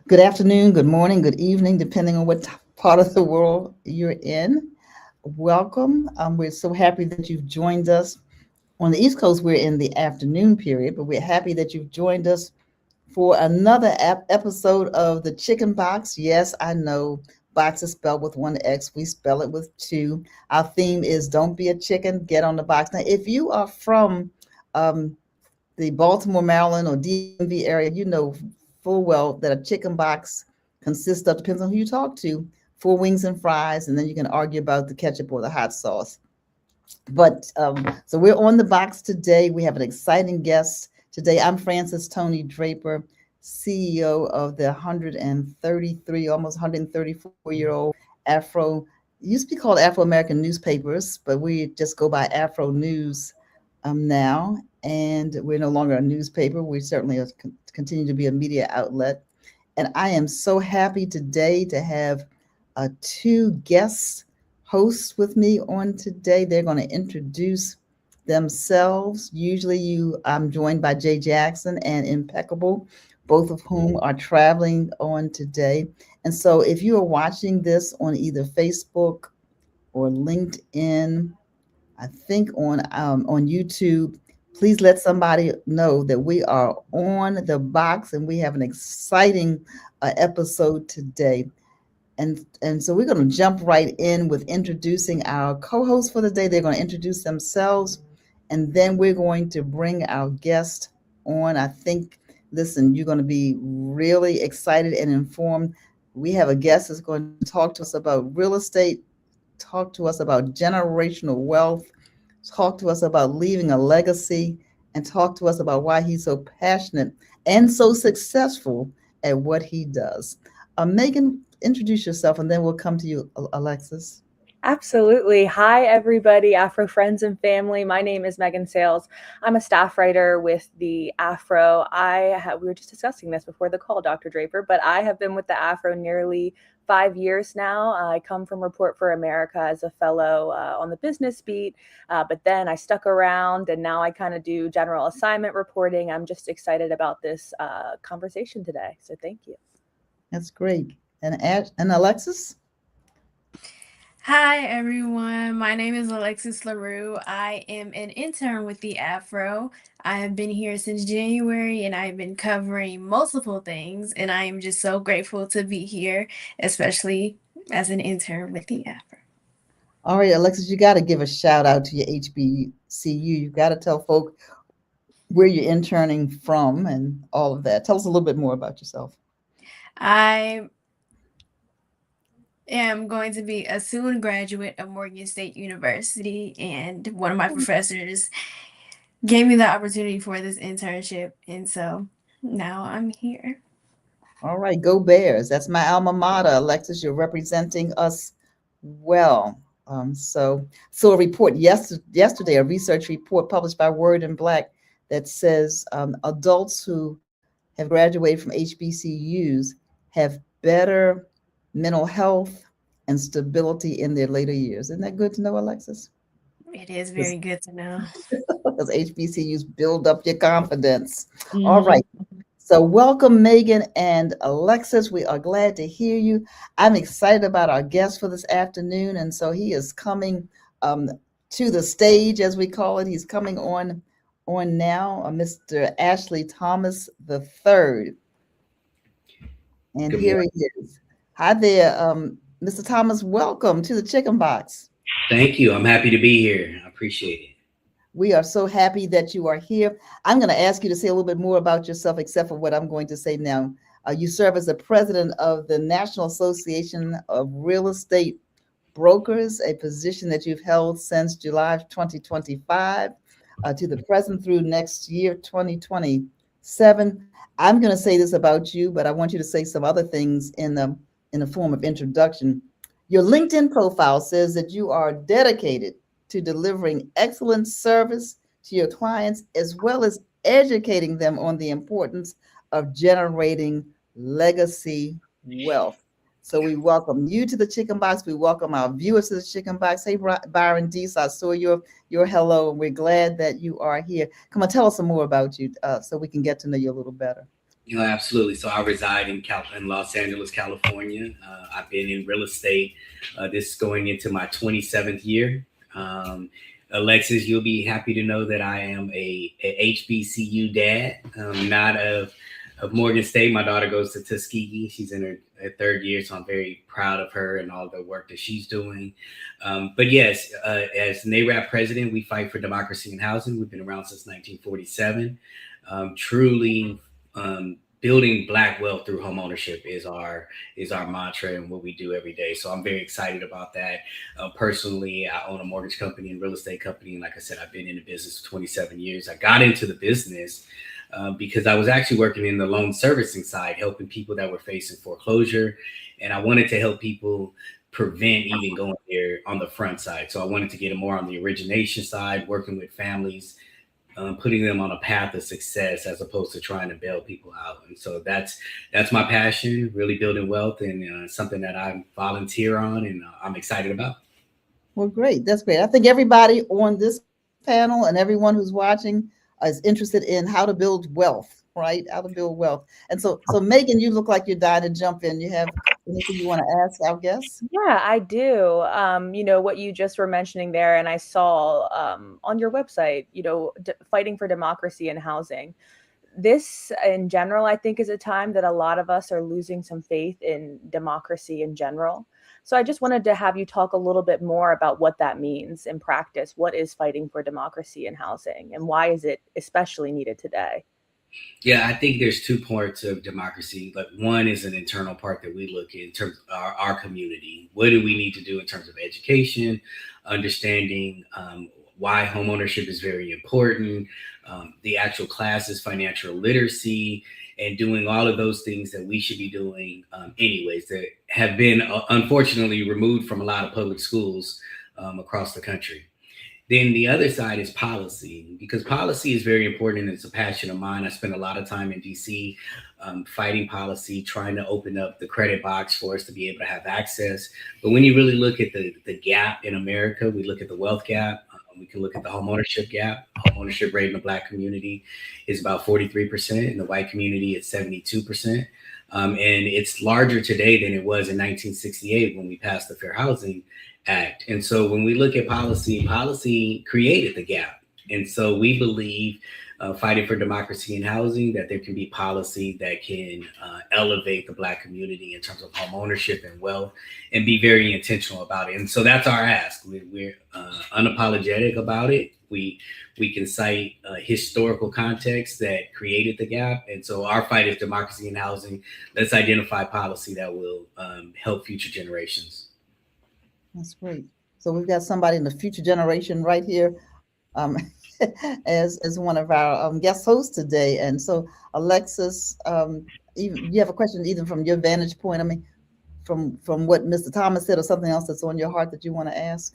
Good afternoon, good morning, good evening, depending on what part of the world you're in. Welcome. We're so happy that you've joined us. On the East Coast, we're in the afternoon period, but we're happy that you've joined us for another episode of the Chicken Box. Yes, I know box is spelled with one X. We spell it with two. Our theme is "Don't be a chicken, get on the box." Now, if you are from um, the Baltimore, Maryland, or DMV area, you know full well that a chicken box consists of, depends on who you talk to, four wings and fries, and then you can argue about the ketchup or the hot sauce. But so we're on the box today. We have an exciting guest today. I'm Frances Toni Draper, CEO of the 133, almost 134-year-old Afro, used to be called Afro American Newspapers, but we just go by Afro News now. And we're no longer a newspaper. We certainly continue to be a media outlet. And I am so happy today to have two guests hosts with me on today. They're going to introduce themselves. I'm joined by Jay Jackson and Impeccable, both of whom are traveling on today. And so if you are watching this on either Facebook or LinkedIn, I think on YouTube, please let somebody know that we are on the box and we have an exciting episode today. And so we're going to jump right in with introducing our co-hosts for the day. They're going to introduce themselves, and then we're going to bring our guest on. I think, listen, you're going to be really excited and informed. We have a guest that's going to talk to us about real estate, talk to us about generational wealth, talk to us about leaving a legacy, and talk to us about why he's so passionate and so successful at what he does. Megan, introduce yourself, and then we'll come to you, Alexis. Absolutely. Hi, everybody, Afro friends and family. My name is Megan Sales. I'm a staff writer with the Afro. We were just discussing this before the call, Dr. Draper, but I have been with the Afro nearly 5 years now. I come from Report for America as a fellow on the business beat, but then I stuck around and now I kind of do general assignment reporting. I'm just excited about this conversation today. So thank you. That's great. And Alexis? Hi everyone, my name is Alexis LaRue. I am an intern with the Afro. I have been here since January and I've been covering multiple things, and I am just so grateful to be here, especially as an intern with the Afro. All right, Alexis, you got to give a shout out to your HBCU. You got to tell folk where you're interning from and all of that. Tell us a little bit more about yourself. I am going to be a soon graduate of Morgan State University, and one of my professors gave me the opportunity for this internship, and so now I'm here. All right, go Bears. That's my alma mater. Alexis, you're representing us well. So a report yesterday, a research report published by Word in Black that says adults who have graduated from HBCUs have better mental health and stability in their later years. Isn't that good to know, Alexis? It is very good to know. Because HBCUs build up your confidence. All Mhm. right. So welcome, Megan and Alexis. We are glad to hear you. I'm excited about our guest for this afternoon. And so he is coming to the stage, as we call it. He's coming on now, Mr. Ashley Thomas III. And Good here morning. he is. Hi there, Mr. Thomas. Welcome to the Chicken Box. Thank you. I'm happy to be here. I appreciate it. We are so happy that you are here. I'm going to ask you to say a little bit more about yourself, except for what I'm going to say now. You serve as the president of the National Association of Real Estate Brokers, a position that you've held since July of 2025 to the present through next year, 2027. I'm going to say this about you, but I want you to say some other things in the form of introduction. Your LinkedIn profile says that you are dedicated to delivering excellent service to your clients, as well as educating them on the importance of generating legacy wealth. So we welcome you to the Chicken Box. We welcome our viewers to the Chicken Box. Hey, Byron Deese, I saw your hello, and we're glad that you are here. Come on, tell us some more about you so we can get to know you a little better. Absolutely. So I reside in Los Angeles, California. I've been in real estate. This is going into my 27th year. Um, Alexis, you'll be happy to know that I am a HBCU dad, not of Morgan State. My daughter goes to Tuskegee. She's in her third year, so I'm very proud of her and all the work that she's doing. But yes, as NAREB president, we fight for democracy in housing. We've been around since 1947. Truly building Black wealth through homeownership is our mantra and what we do every day. So I'm very excited about that. Personally, I own a mortgage company and real estate company, and like I said, I've been in the business for 27 years. I got into the business because I was actually working in the loan servicing side, helping people that were facing foreclosure, and I wanted to help people prevent even going there on the front side. So I wanted to get more on the origination side, working with families, putting them on a path of success as opposed to trying to bail people out. And so that's my passion, really building wealth, and something that I volunteer on and I'm excited about. Well, great. That's great. I think everybody on this panel and everyone who's watching is interested in how to build wealth, right? How to build wealth. And so Megan, you look like you're dying to jump in. You have anything you want to ask our guests? Yeah, I do. What you just were mentioning there, and I saw on your website, fighting for democracy and housing. This in general, I think, is a time that a lot of us are losing some faith in democracy in general. So I just wanted to have you talk a little bit more about what that means in practice. What is fighting for democracy in housing, and why is it especially needed today? Yeah, I think there's two parts of democracy. Like, one is an internal part that we look at in terms of our community. What do we need to do in terms of education, understanding why homeownership is very important, the actual classes, financial literacy, and doing all of those things that we should be doing anyways, that have been unfortunately removed from a lot of public schools across the country. Then the other side is policy, because policy is very important and it's a passion of mine. I spent a lot of time in DC fighting policy, trying to open up the credit box for us to be able to have access. But when you really look at the gap in America, we look at the wealth gap. We can look at the homeownership gap. Homeownership rate in the Black community is about 43%. In the white community, it's 72%. And it's larger today than it was in 1968 when we passed the Fair Housing Act. And so when we look at policy created the gap. And so we believe fighting for democracy and housing, that there can be policy that can elevate the Black community in terms of home ownership and wealth, and be very intentional about it. And so that's our ask. We're unapologetic about it. We can cite historical context that created the gap. And so our fight is democracy and housing. Let's identify policy that will help future generations. That's great. So we've got somebody in the future generation right here as one of our guest hosts today. And so, Alexis, you have a question either from your vantage point, I mean, from what Mr. Thomas said, or something else that's on your heart that you want to ask?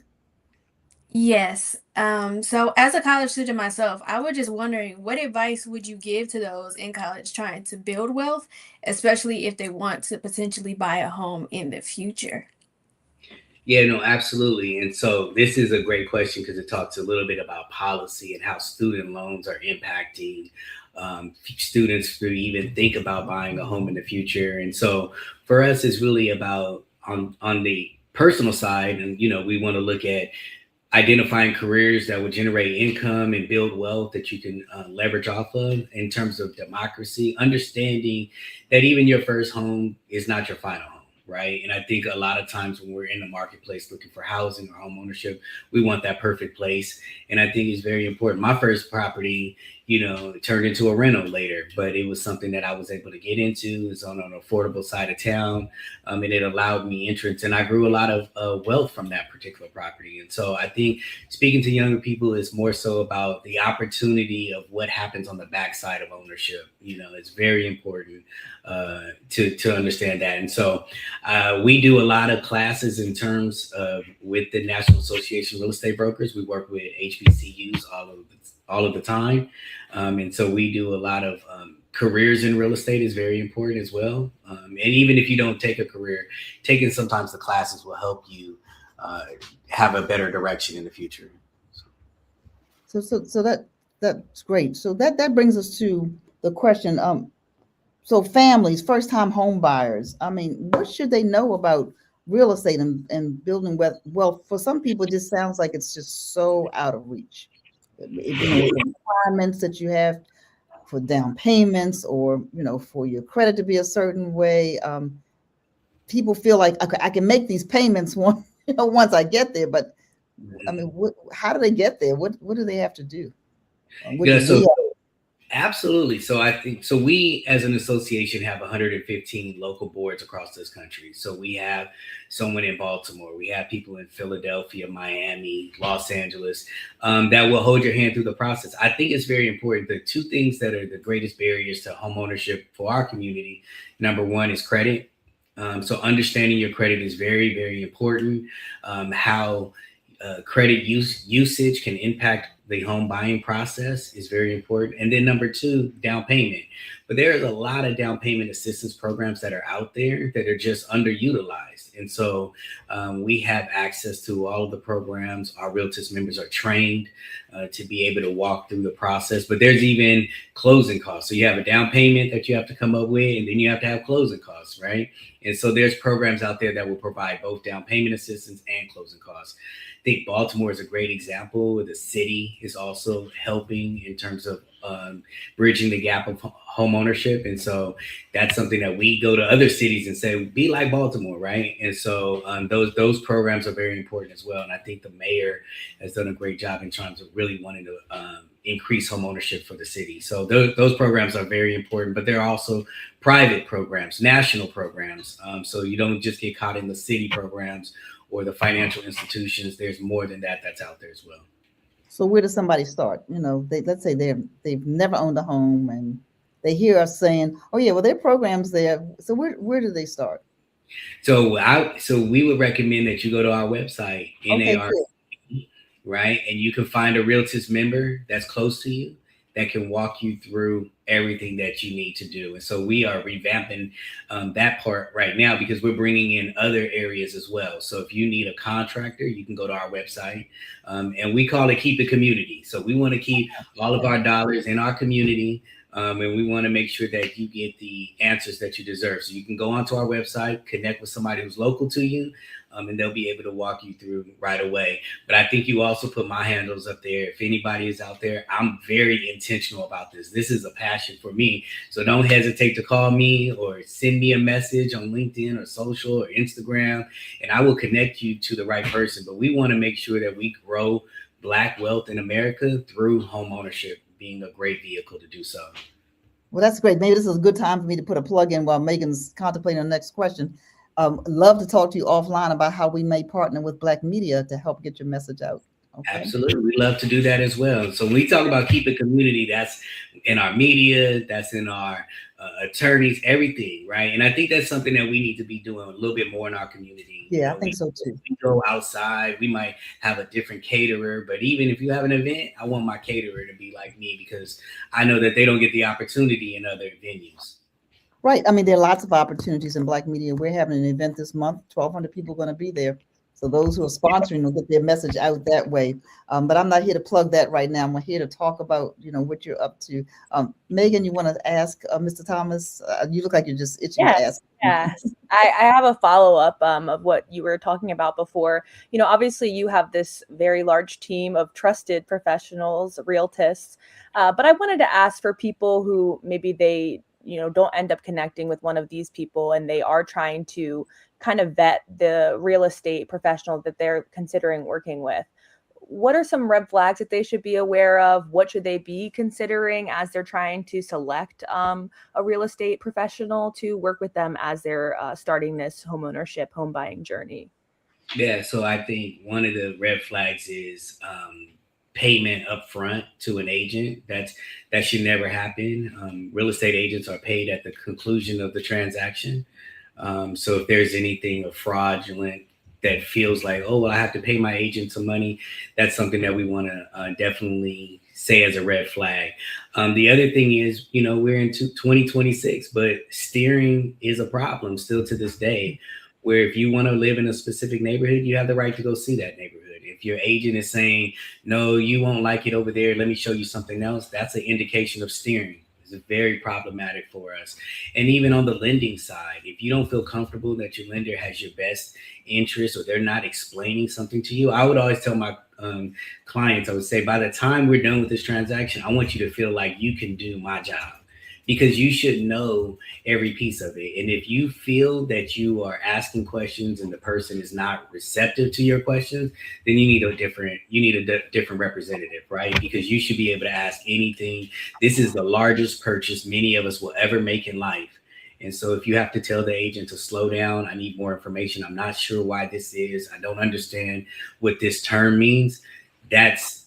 Yes. So as a college student myself, I was just wondering, what advice would you give to those in college trying to build wealth, especially if they want to potentially buy a home in the future? Yeah, no, absolutely. And so this is a great question because it talks a little bit about policy and how student loans are impacting students to even think about buying a home in the future. And so for us, it's really about on the personal side. And, we want to look at identifying careers that would generate income and build wealth that you can leverage off of. In terms of democracy, understanding that even your first home is not your final home. Right. And I think a lot of times when we're in the marketplace looking for housing or home ownership, we want that perfect place. And I think it's very important. My first property, turned into a rental later, but it was something that I was able to get into. It's on an affordable side of town. And it allowed me entrance, and I grew a lot of wealth from that particular property. And so I think speaking to younger people is more so about the opportunity of what happens on the backside of ownership. It's very important to understand that. And so we do a lot of classes in terms of with the National Association of Real Estate Brokers. We work with HBCUs all of the time. And so we do a lot of careers in real estate is very important as well. And even if you don't take a career, taking sometimes the classes will help you have a better direction in the future. So that's great. So that brings us to the question. So families, first-time home buyers, I mean, what should they know about real estate and building wealth? Well, for some people, it just sounds like it's just so out of reach. With the requirements that you have for down payments, or for your credit to be a certain way. People feel like, okay, I can make these payments once I get there, but I mean, how do they get there? What do they have to do? What Yeah, do so we absolutely. So I think so. We as an association have 115 local boards across this country. So we have someone in Baltimore, we have people in Philadelphia, Miami, Los Angeles, that will hold your hand through the process. I think it's very important. The two things that are the greatest barriers to home ownership for our community, number one is credit. So understanding your credit is very, very important. How credit usage can impact the home buying process is very important. And then number two, down payment. But there's a lot of down payment assistance programs that are out there that are just underutilized. And so we have access to all of the programs. Our Realtors members are trained to be able to walk through the process. But there's even closing costs. So you have a down payment that you have to come up with, and then you have to have closing costs, right? And so there's programs out there that will provide both down payment assistance and closing costs. I think Baltimore is a great example. The city is also helping in terms of bridging the gap of home ownership. And so that's something that we go to other cities and say, be like Baltimore, right? And so those programs are very important as well. And I think the mayor has done a great job in terms of really wanting to increase home ownership for the city. So those programs are very important, but there are also private programs, national programs. So you don't just get caught in the city programs or the financial institutions. There's more than that that's out there as well. So where does somebody start? Let's say they've never owned a home, and they hear us saying, "Oh yeah, well there are programs there." So where do they start? So we would recommend that you go to our website, Okay, NAREB, good. right? And you can find a Realtors member that's close to you that can walk you through everything that you need to do. And so we are revamping that part right now because we're bringing in other areas as well. So if you need a contractor, you can go to our website, and we call it Keep It Community. So we want to keep all of our dollars in our community. And we want to make sure that you get the answers that you deserve. So you can go onto our website, connect with somebody who's local to you, and they'll be able to walk you through right away. But I think you also put my handles up there. If anybody is out there, I'm very intentional about this. This is a passion for me. So don't hesitate to call me or send me a message on LinkedIn or social or Instagram, and I will connect you to the right person. But we want to make sure that we grow Black wealth in America through home ownership being a great vehicle to do so. Well, that's great. Maybe this is a good time for me to put a plug in while Megan's contemplating the next question. Love to talk to you offline about how we may partner with Black media to help get your message out. Okay? Absolutely. We love to do that as well. So when we talk about keep it community, that's in our media, that's in our attorneys, everything, right? And I think that's something that we need to be doing a little bit more in our community. Yeah, I think so too. We go outside, we might have a different caterer, but even if you have an event, I want my caterer to be like me because I know that they don't get the opportunity in other venues. Right. I mean, there are lots of opportunities in Black media. We're having an event this month. 1,200 people are going to be there. So those who are sponsoring will get their message out that way. But I'm not here to plug that right now. I'm here to talk about, what you're up to. Megan, you want to ask Mr. Thomas? You look like you're just itching to ask. Yes. I have a follow-up of what you were talking about before. Obviously you have this very large team of trusted professionals, realtists. But I wanted to ask for people who maybe they don't end up connecting with one of these people and they are trying to kind of vet the real estate professional that they're considering working with. What are some red flags that they should be aware of? What should they be considering as they're trying to select a real estate professional to work with them as they're starting this homeownership, home buying journey? Yeah, so I think one of the red flags is payment up front to an agent. That should never happen. Real estate agents are paid at the conclusion of the transaction. So if there's anything of fraudulent that feels like, oh, well, I have to pay my agent some money, that's something that we want to definitely say as a red flag. The other thing is, we're into 2026, but steering is a problem still to this day, where if you want to live in a specific neighborhood, you have the right to go see that neighborhood. If your agent is saying, no, you won't like it over there, let me show you something else, that's an indication of steering. It's very problematic for us. And even on the lending side, if you don't feel comfortable that your lender has your best interest or they're not explaining something to you, I would always tell my clients, I would say, by the time we're done with this transaction, I want you to feel like you can do my job, because you should know every piece of it. And if you feel that you are asking questions and the person is not receptive to your questions, then you need a different representative, right? Because you should be able to ask anything. This is the largest purchase many of us will ever make in life. And so if you have to tell the agent to slow down, I need more information, I'm not sure why this is, I don't understand what this term means, that's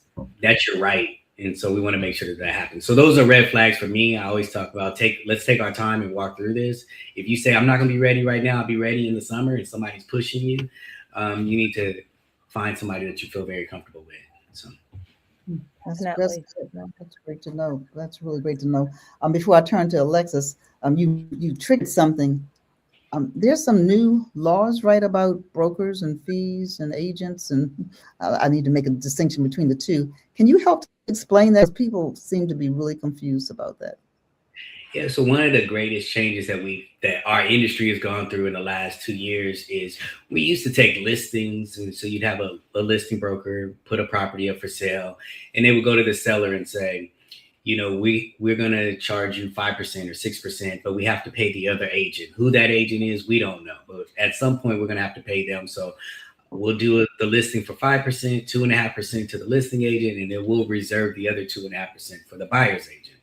your right. And so we want to make sure that happens. So those are red flags for me. I always talk about let's take our time and walk through this. If you say, I'm not going to be ready right now, I'll be ready in the summer, and somebody's pushing you, you need to find somebody that you feel very comfortable with. So that's great to know. That's really great to know. Before I turn to Alexis, you triggered something. There's some new laws, right, about brokers and fees and agents, and I need to make a distinction between the two. Can you help explain that? People seem to be really confused about that. Yeah, so one of the greatest changes that our industry has gone through in the last 2 years is we used to take listings, and so you'd have a listing broker put a property up for sale, and they would go to the seller and say, we're going to charge you 5% or 6%, but we have to pay the other agent. Who that agent is, we don't know. But at some point, we're going to have to pay them. So we'll do the listing for 5%, 2.5% to the listing agent, and then we'll reserve the other 2.5% for the buyer's agent.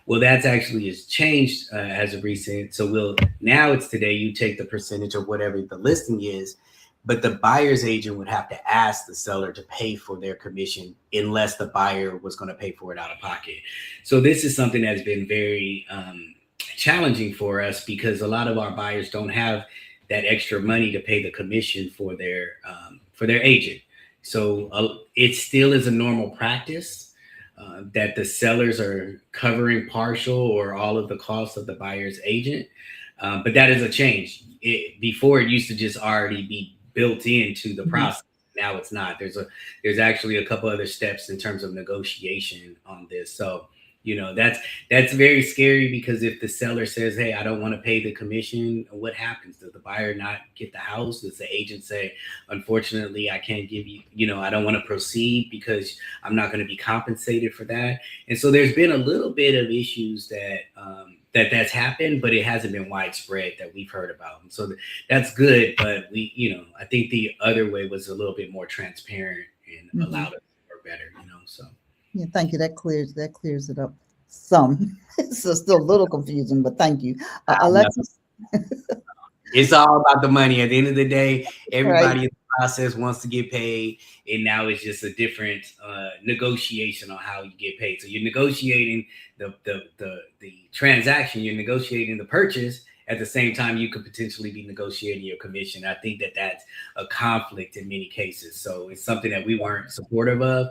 Well, that's actually has changed as of recent. So now it's today you take the percentage of whatever the listing is, but the buyer's agent would have to ask the seller to pay for their commission unless the buyer was going to pay for it out of pocket. So this is something that's been very challenging for us, because a lot of our buyers don't have that extra money to pay the commission for their agent. So it still is a normal practice that the sellers are covering partial or all of the costs of the buyer's agent. But that is a change. Before it used to just already be built into the process. Now it's not. There's actually a couple other steps in terms of negotiation on this. So, that's very scary, because if the seller says, hey, I don't want to pay the commission, what happens? Does the buyer not get the house? Does the agent say, unfortunately, I can't give you, I don't want to proceed because I'm not going to be compensated for that? And so there's been a little bit of issues that's happened, but it hasn't been widespread that we've heard about. And so that's good. But I think the other way was a little bit more transparent and allowed us to work better, so. Yeah, thank you. That clears it up some. It's still a little confusing, but thank you. Alexis. It's all about the money. At the end of the day, everybody in the process wants to get paid, and now it's just a different negotiation on how you get paid. So you're negotiating the transaction, you're negotiating the purchase. At the same time, you could potentially be negotiating your commission. I think that's a conflict in many cases. So it's something that we weren't supportive of,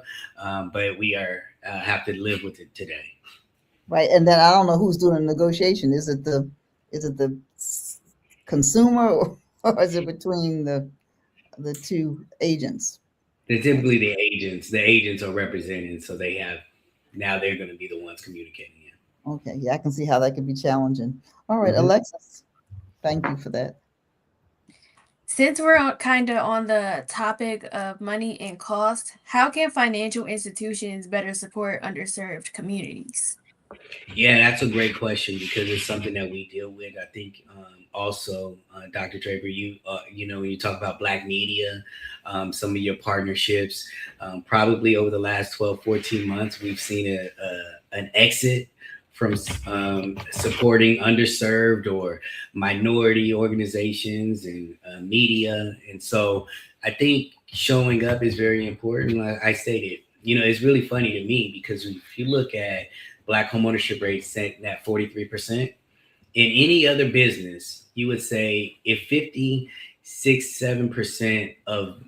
but we have to live with it today. Right, and then I don't know who's doing the negotiation. Is it the consumer, or is it between the two agents? They're typically the agents. The agents are represented, so they're going to be the ones communicating. Okay, yeah, I can see how that could be challenging. All right, Alexis, thank you for that. Since we're kind of on the topic of money and cost, how can financial institutions better support underserved communities? Yeah, that's a great question, because it's something that we deal with. I think also, Dr. Draper, when you talk about Black media, some of your partnerships, probably over the last 12, 14 months, we've seen an exit from supporting underserved or minority organizations and media. And so I think showing up is very important. Like I stated, it's really funny to me, because if you look at Black homeownership rate sitting at 43%, in any other business, you would say if 56-7% of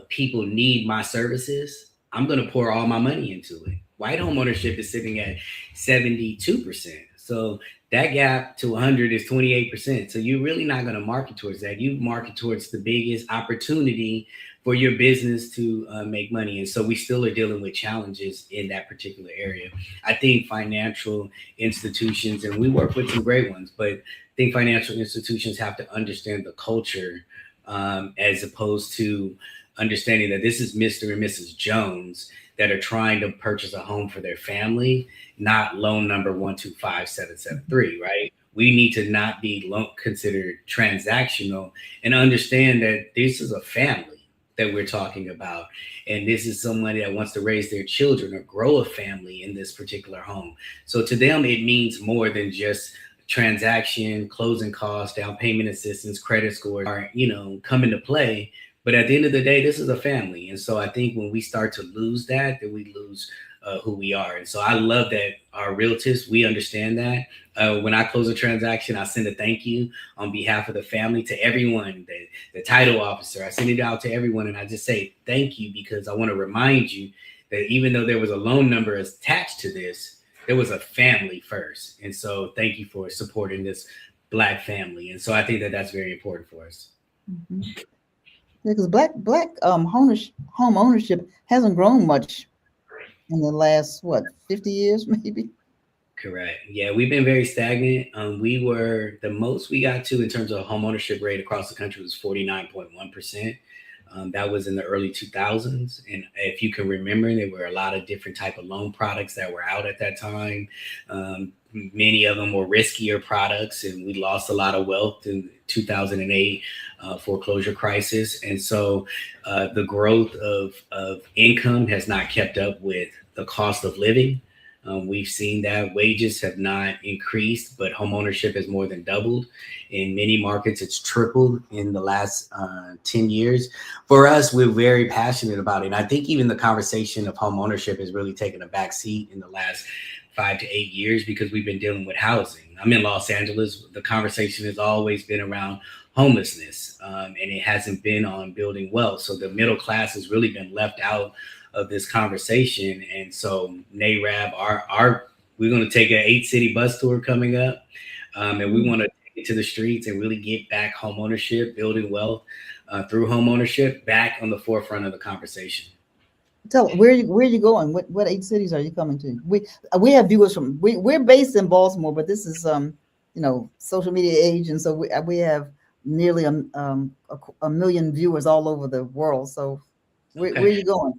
people need my services, I'm going to pour all my money into it. White homeownership is sitting at 72%. So That gap to 100 is 28%. So you're really not going to market towards that. You market towards the biggest opportunity for your business to make money. And so we still are dealing with challenges in that particular area. I think financial institutions, and we work with some great ones, but I think financial institutions have to understand the culture as opposed to understanding that this is Mr. and Mrs. Jones that are trying to purchase a home for their family, not loan number 125-773, right? We need to not be considered transactional and understand that this is a family that we're talking about. And this is somebody that wants to raise their children or grow a family in this particular home. So to them, it means more than just transaction, closing costs, down payment assistance, credit scores are, come into play. But at the end of the day, this is a family. And so I think when we start to lose that, then we lose who we are. And so I love that our realtors, we understand that. When I close a transaction, I send a thank you on behalf of the family to everyone, the title officer. I send it out to everyone and I just say thank you, because I want to remind you that even though there was a loan number attached to this, there was a family first. And so thank you for supporting this Black family. And so I think that that's very important for us. Mm-hmm. Because black home ownership hasn't grown much in the last 50 years maybe. Correct. Yeah, we've been very stagnant. The most we got to in terms of home ownership rate across the country was 49.1%. That was in the early 2000s. And if you can remember, there were a lot of different type of loan products that were out at that time. Many of them were riskier products, and we lost a lot of wealth in 2008 foreclosure crisis. And so the growth of income has not kept up with the cost of living. We've seen that wages have not increased, but home ownership has more than doubled. In many markets, it's tripled in the last 10 years. For us, we're very passionate about it. And I think even the conversation of home ownership has really taken a back seat in the last 5 to 8 years because we've been dealing with housing. I'm in Los Angeles. The conversation has always been around homelessness, and it hasn't been on building wealth. So the middle class has really been left out of this conversation. And so NAREB, we're going to take an 8-city bus tour coming up, and we want to take it to the streets and really get back home ownership, building wealth through home ownership back on the forefront of the conversation. Tell where are you going? What 8 cities are you coming to? We have viewers from we're based in Baltimore, but this is social media age, and so we have nearly a million viewers all over the world. So where are you going?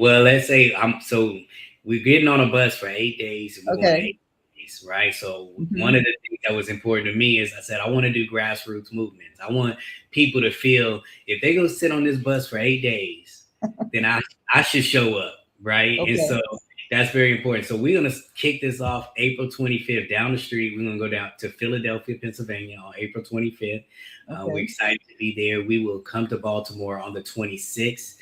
Well, let's say we're getting on a bus for 8 days and we're going 8 days, right? So one of the things that was important to me is I said, I want to do grassroots movements. I want people to feel if they're going to sit on this bus for 8 days, then I should show up, right? Okay. And so that's very important. So we're going to kick this off April 25th down the street. We're going to go down to Philadelphia, Pennsylvania on April 25th. We're excited to be there. We will come to Baltimore on the 26th.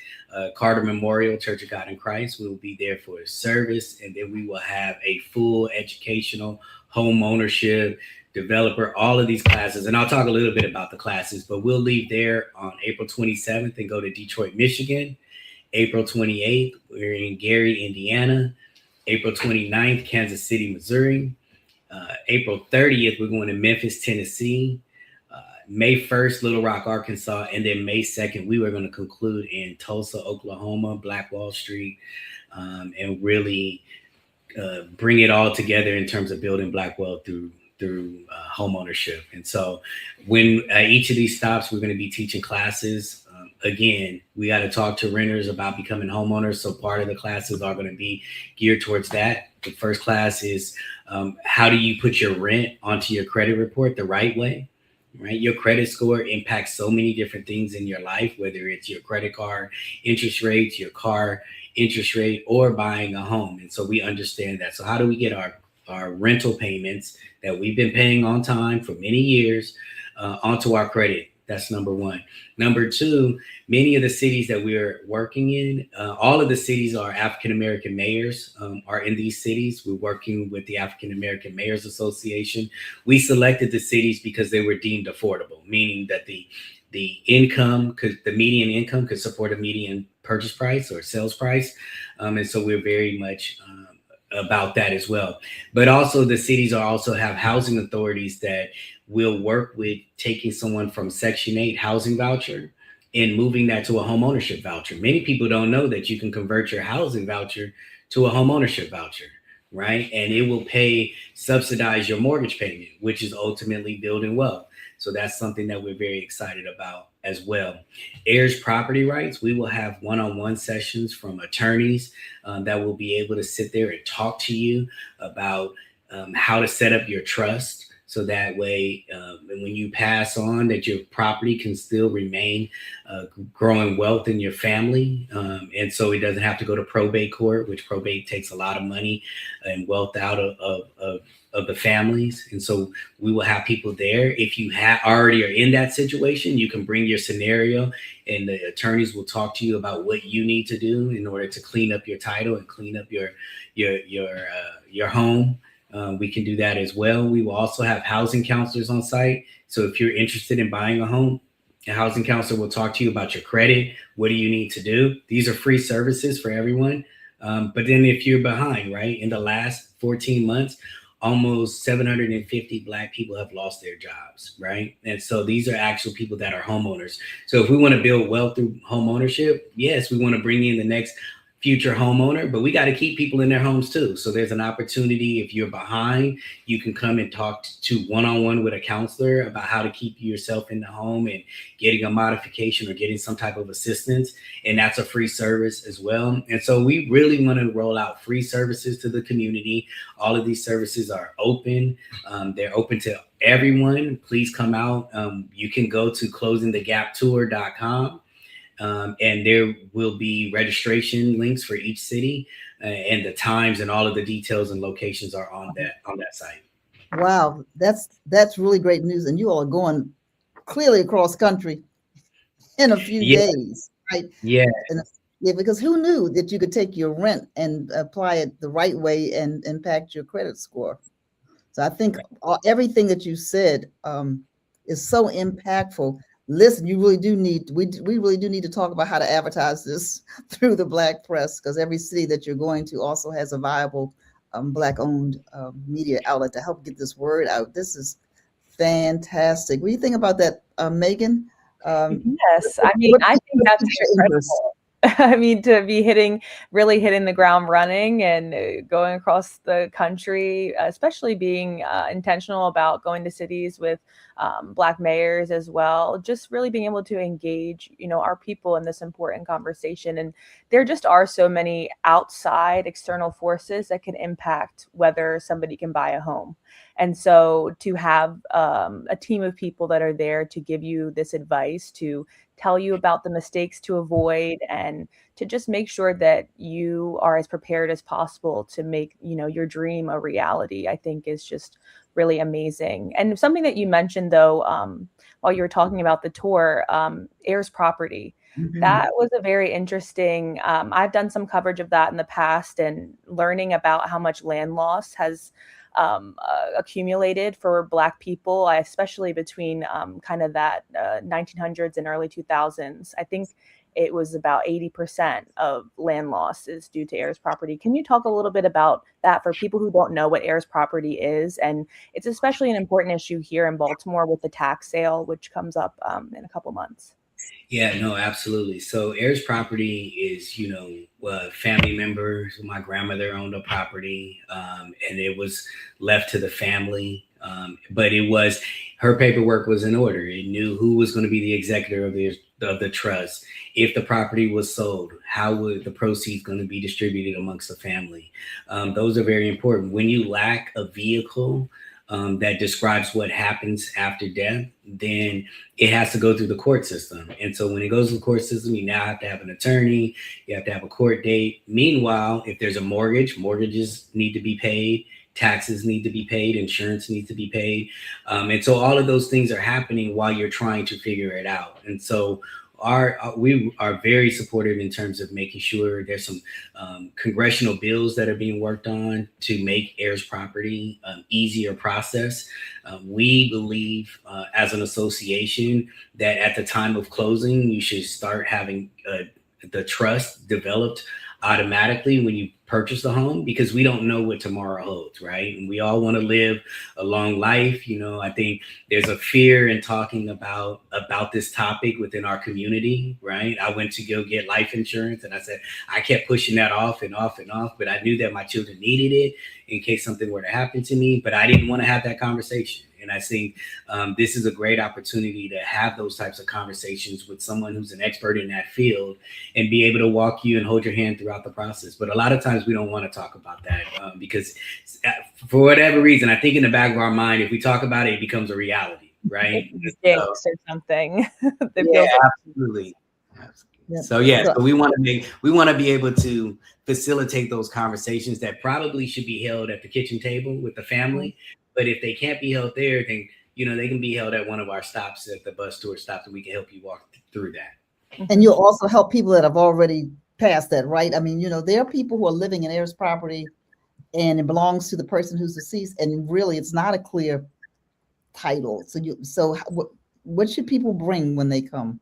Carter Memorial Church of God in Christ. We will be there for a service, and then we will have a full educational home ownership, developer, all of these classes. And I'll talk a little bit about the classes, but we'll leave there on April 27th and go to Detroit, Michigan. April 28th, we're in Gary, Indiana. April 29th, Kansas City, Missouri. April 30th, we're going to Memphis, Tennessee. May 1st, Little Rock, Arkansas, and then May 2nd, we were going to conclude in Tulsa, Oklahoma, Black Wall Street, and really bring it all together in terms of building Black wealth through home ownership. And so when each of these stops, we're going to be teaching classes. Again, we got to talk to renters about becoming homeowners. So part of the classes are going to be geared towards that. The first class is how do you put your rent onto your credit report the right way? Right, your credit score impacts so many different things in your life, whether it's your credit card interest rates, your car interest rate, or buying a home. And so we understand that. So how do we get our rental payments that we've been paying on time for many years onto our credit? That's number one. Number two, many of the cities that we're working in, all of the cities are African-American mayors are in these cities. We're working with the African-American Mayors Association. We selected the cities because they were deemed affordable, meaning that the median income could support a median purchase price or sales price. And so we're very much about that as well. But also the cities also have housing authorities that will work with taking someone from Section 8 housing voucher and moving that to a home ownership voucher. Many people don't know that you can convert your housing voucher to a home ownership voucher, right? And it will subsidize your mortgage payment, which is ultimately building wealth. So that's something that we're very excited about as well. Heirs property rights, we will have one-on-one sessions from attorneys that will be able to sit there and talk to you about how to set up your trust. So that way, when you pass on, that your property can still remain growing wealth in your family. And so it doesn't have to go to probate court, which probate takes a lot of money and wealth out of the families. And so we will have people there. If you already are in that situation, you can bring your scenario and the attorneys will talk to you about what you need to do in order to clean up your title and clean up your home. We can do that as well. We will also have housing counselors on site. So if you're interested in buying a home, a housing counselor will talk to you about your credit. What do you need to do? These are free services for everyone. But then if you're behind, right, in the last 14 months, almost 750 Black people have lost their jobs, right? And so these are actual people that are homeowners. So if we want to build wealth through home ownership, yes, we want to bring in the next future homeowner, but we got to keep people in their homes too. So there's an opportunity. If you're behind, you can come and talk to one-on-one with a counselor about how to keep yourself in the home and getting a modification or getting some type of assistance. And that's a free service as well. And so we really want to roll out free services to the community. All of these services are open. They're open to everyone. Please come out. You can go to closingthegaptour.com. And there will be registration links for each city, and the times and all of the details and locations are on that site. Wow, that's really great news. And you all are going clearly across country in a few days, right? Yeah. Yeah, because who knew that you could take your rent and apply it the right way and impact your credit score? So I think everything that you said is so impactful. Listen, you really do need, we really do need to talk about how to advertise this through the Black press, because every city that you're going to also has a viable Black-owned media outlet to help get this word out. This is fantastic. What do you think about that, Megan? Yes, I mean, I think that's incredible. I mean, to be really hitting the ground running and going across the country, especially being intentional about going to cities with Black mayors as well, just really being able to engage, our people in this important conversation. And there just are so many outside external forces that can impact whether somebody can buy a home. And so to have a team of people that are there to give you this advice, to tell you about the mistakes to avoid, and to just make sure that you are as prepared as possible to make, your dream a reality, I think is just really amazing. And something that you mentioned though, while you were talking about the tour, heirs property. Mm-hmm. That was a very interesting, I've done some coverage of that in the past, and learning about how much land loss has accumulated for Black people, especially between kind of that 1900s and early 2000s. I think it was about 80% of land loss is due to heirs property. Can you talk a little bit about that for people who don't know what heirs property is? And it's especially an important issue here in Baltimore with the tax sale, which comes up in a couple months. Yeah, no, absolutely. So heirs property is, family members. My grandmother owned a property and it was left to the family. But her paperwork was in order. It knew who was going to be the executor of the trust. If the property was sold, how would the proceeds going to be distributed amongst the family? Those are very important. When you lack a vehicle that describes what happens after death, then it has to go through the court system. And so when it goes to the court system, you now have to have an attorney, you have to have a court date. Meanwhile, if there's a mortgage, mortgages need to be paid, taxes need to be paid, insurance needs to be paid. And so all of those things are happening while you're trying to figure it out. And so we are very supportive in terms of making sure there's some congressional bills that are being worked on to make heirs property easier process. We believe as an association that at the time of closing, you should start having the trust developed automatically when you purchase a home because we don't know what tomorrow holds, right? And we all want to live a long life. You know, I think there's a fear in talking about this topic within our community, right? I went to go get life insurance and I said, I kept pushing that off and off and off, but I knew that my children needed it in case something were to happen to me, but I didn't want to have that conversation. And I think this is a great opportunity to have those types of conversations with someone who's an expert in that field and be able to walk you and hold your hand throughout the process. But a lot of times we don't want to talk about that because for whatever reason, I think in the back of our mind, if we talk about it, it becomes a reality, right? Or something. Yeah, absolutely. Yep. So we want to be able to facilitate those conversations that probably should be held at the kitchen table with the family. But if they can't be held there, then, you know, they can be held at one of our stops at the bus tour stop, and we can help you walk through that. And you'll also help people that have already passed that, right? I mean, you know, there are people who are living in heirs property and it belongs to the person who's deceased, and really it's not a clear title. So what should people bring when they come?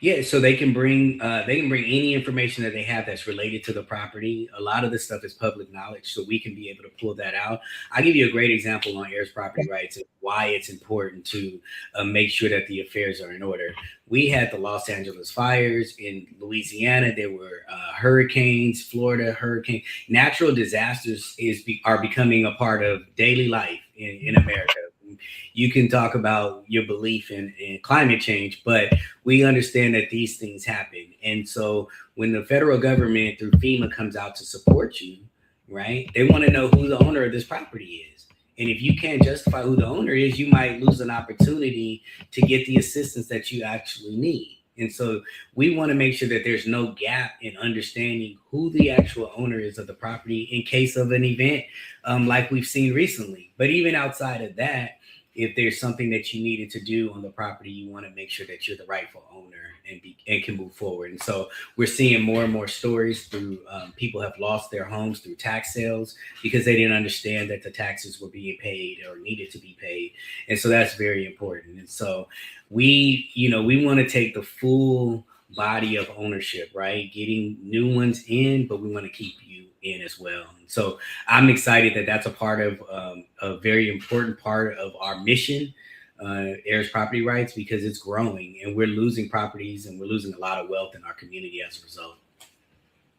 Yeah, so they can bring any information that they have that's related to the property. A lot of this stuff is public knowledge, so we can be able to pull that out. I'll give you a great example on heirs property rights and why it's important to make sure that the affairs are in order. We had the Los Angeles fires in Louisiana. There were hurricanes, Florida hurricane. Natural disasters are becoming a part of daily life in America. You can talk about your belief in climate change, but we understand that these things happen. And so when the federal government through FEMA comes out to support you, right, they want to know who the owner of this property is. And if you can't justify who the owner is, you might lose an opportunity to get the assistance that you actually need. And so we want to make sure that there's no gap in understanding who the actual owner is of the property in case of an event like we've seen recently. But even outside of that, if there's something that you needed to do on the property, you want to make sure that you're the rightful owner and can move forward. And so we're seeing more and more stories through people have lost their homes through tax sales because they didn't understand that the taxes were being paid or needed to be paid. And so that's very important. And so we want to take the full body of ownership, right? Getting new ones in, but we want to keep you in as well. So I'm excited that that's a part of a very important part of our mission, heirs property rights, because it's growing and we're losing properties and we're losing a lot of wealth in our community as a result.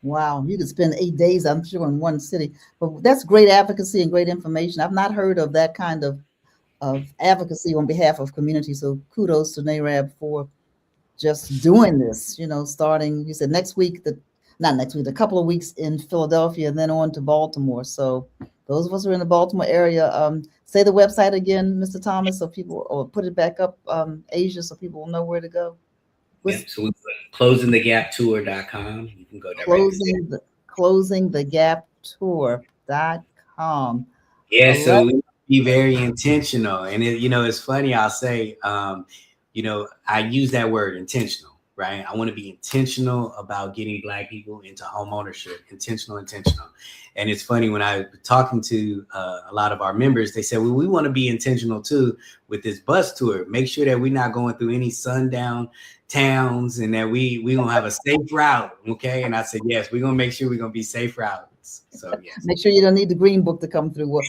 Wow, you could spend 8 days, I'm sure, in one city. But that's great advocacy and great information. I've not heard of that kind of advocacy on behalf of communities. So kudos to NAREB for just doing this, you know, starting, you said next week, a couple of weeks in Philadelphia and then on to Baltimore. So those of us who are in the Baltimore area, say the website again, Mr. Thomas, so people, or put it back up, Asia, so people will know where to go. So we put closingthegaptour.com. You can go directly. Closingthegaptour.com. Yeah, so we be very intentional. And it's funny, I'll say, I use that word intentional, right? I want to be intentional about getting Black people into home ownership, intentional. And it's funny, when I was talking to a lot of our members, they said, well, we want to be intentional too with this bus tour. Make sure that we're not going through any sundown towns and that we gonna have a safe route, okay? And I said, yes, we're gonna make sure we're gonna be safe routes. So yes. Make sure you don't need the green book to come through. Well,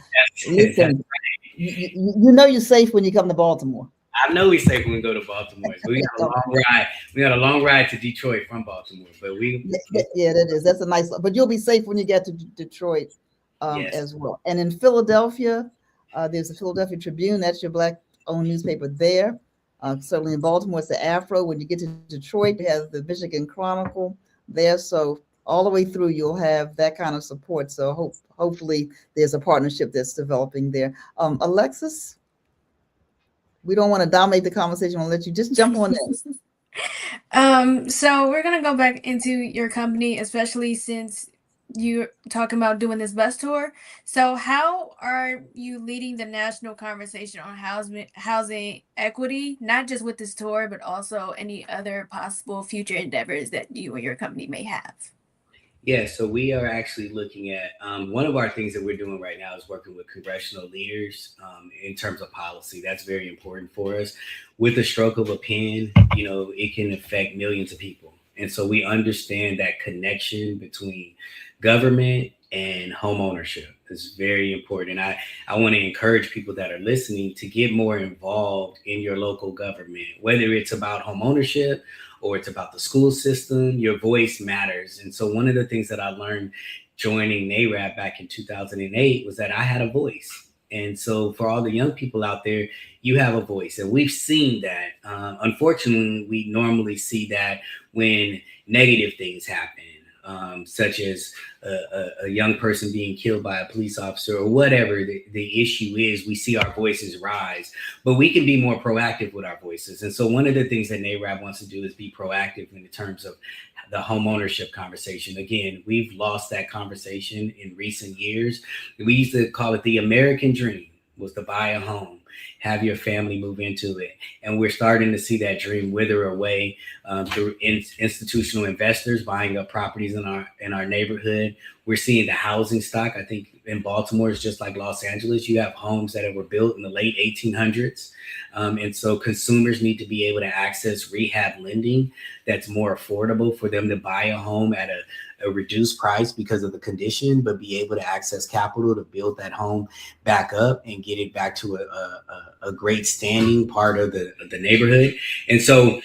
listen, you know you're safe when you come to Baltimore. I know we're safe when we go to Baltimore. We got a long ride. We got a long ride to Detroit from Baltimore, but that is. That's a nice. But you'll be safe when you get to Detroit as well. And in Philadelphia, there's the Philadelphia Tribune. That's your Black-owned newspaper there. Certainly in Baltimore, it's the Afro. When you get to Detroit, you have the Michigan Chronicle there. So all the way through, you'll have that kind of support. So hopefully there's a partnership that's developing there. Alexis, we don't want to dominate the conversation. I'll let you just jump on in. So we're going to go back into your company, especially since you're talking about doing this bus tour. So how are you leading the national conversation on housing equity, not just with this tour, but also any other possible future endeavors that you and your company may have? Yeah, so we are actually looking at one of our things that we're doing right now is working with congressional leaders in terms of policy. That's very important for us. With the stroke of a pen, it can affect millions of people. And so we understand that connection between government and home ownership. It's very important. I want to encourage people that are listening to get more involved in your local government, whether it's about home ownership or it's about the school system. Your voice matters. And so one of the things that I learned joining NAREB back in 2008 was that I had a voice. And so for all the young people out there, you have a voice. And we've seen that. Unfortunately, we normally see that when negative things happen, such as a young person being killed by a police officer or whatever the issue is. We see our voices rise, but we can be more proactive with our voices. And so one of the things that NAREB wants to do is be proactive in terms of the home ownership conversation. Again, we've lost that conversation in recent years. We used to call it the American dream, was to buy a home, have your family move into it. And we're starting to see that dream wither away through institutional investors buying up properties in our neighborhood. We're seeing the housing stock. I think in Baltimore, it's just like Los Angeles. You have homes that were built in the late 1800s. And so consumers need to be able to access rehab lending that's more affordable for them to buy a home at a reduced price because of the condition, but be able to access capital to build that home back up and get it back to a great standing part of the neighborhood. And so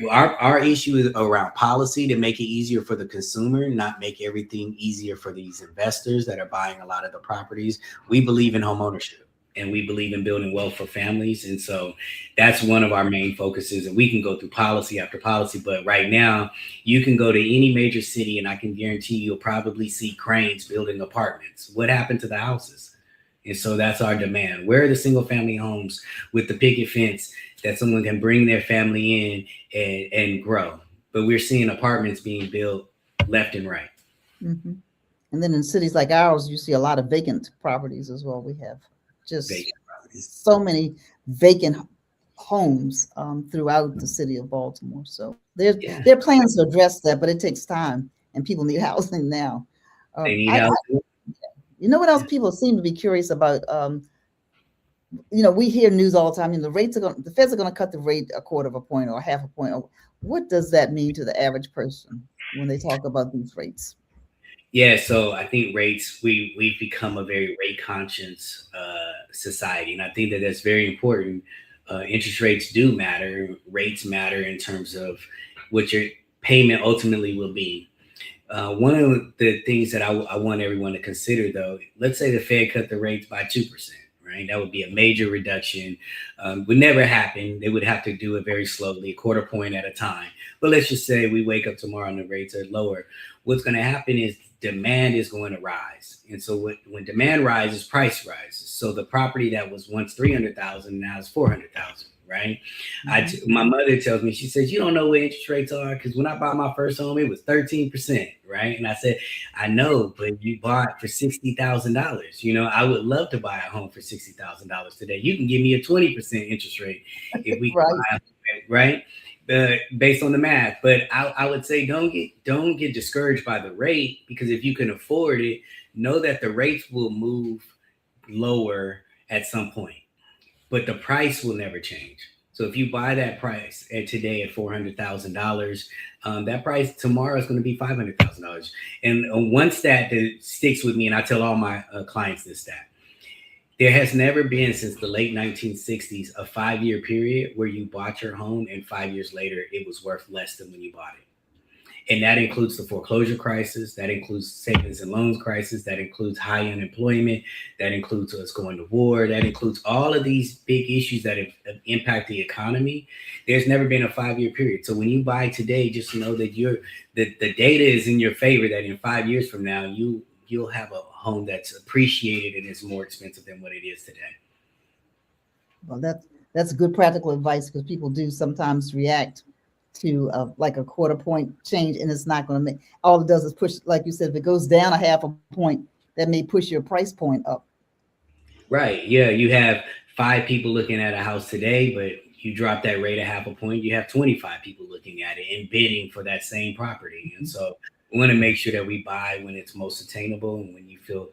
our issue is around policy to make it easier for the consumer, not make everything easier for these investors that are buying a lot of the properties. We believe in home ownership, and we believe in building wealth for families. And so that's one of our main focuses. And we can go through policy after policy, but right now you can go to any major city and I can guarantee you'll probably see cranes building apartments. What happened to the houses? And so that's our demand. Where are the single family homes with the picket fence that someone can bring their family in and grow? But we're seeing apartments being built left and right. Mm-hmm. And then in cities like ours, you see a lot of vacant properties as well. We have just so many vacant homes throughout the city of Baltimore. So there are plans to address that, but it takes time, and people need housing now. They need housing. You know what else people seem to be curious about? We hear news all the time. The Feds are going to cut the rate a quarter of a point or half a point. What does that mean to the average person when they talk about these rates? Yeah, so I think rates, we've become a very rate conscious society. And I think that that's very important. Interest rates do matter. Rates matter in terms of what your payment ultimately will be. One of the things that I want everyone to consider, though, let's say the Fed cut the rates by 2%, right? That would be a major reduction. Would never happen. They would have to do it very slowly, a quarter point at a time. But let's just say we wake up tomorrow and the rates are lower. What's going to happen is demand is going to rise. And so when demand rises, price rises. So the property that was once $300,000 now is $400,000, right? Mm-hmm. My mother tells me, she says, you don't know what interest rates are, because when I bought my first home, it was 13%, right? And I said, I know, but you bought for $60,000. I would love to buy a home for $60,000 today. You can give me a 20% interest rate if we right. Buy a home, right? Based on the math. But I would say don't get discouraged by the rate, because if you can afford it, know that the rates will move lower at some point, but the price will never change. So if you buy that price today at $400,000, that price tomorrow is going to be $500,000. And one stat that sticks with me, and I tell all my clients this stat: there has never been, since the late 1960s, a 5-year period where you bought your home and 5 years later it was worth less than when you bought it. And that includes the foreclosure crisis, that includes savings and loans crisis, that includes high unemployment, that includes us going to war, that includes all of these big issues that have impact the economy. There's never been a 5-year period. So when you buy today, just know that the data is in your favor, that in 5 years from now, you'll have a home that's appreciated and is more expensive than what it is today. Well, that's good practical advice, because people do sometimes react to like a quarter point change, and it's not going to make, all it does is push, like you said, if it goes down a half a point, that may push your price point up. Right. Yeah. You have 5 people looking at a house today, but you drop that rate a half a point, you have 25 people looking at it and bidding for that same property. And so we want to make sure that we buy when it's most attainable and when you feel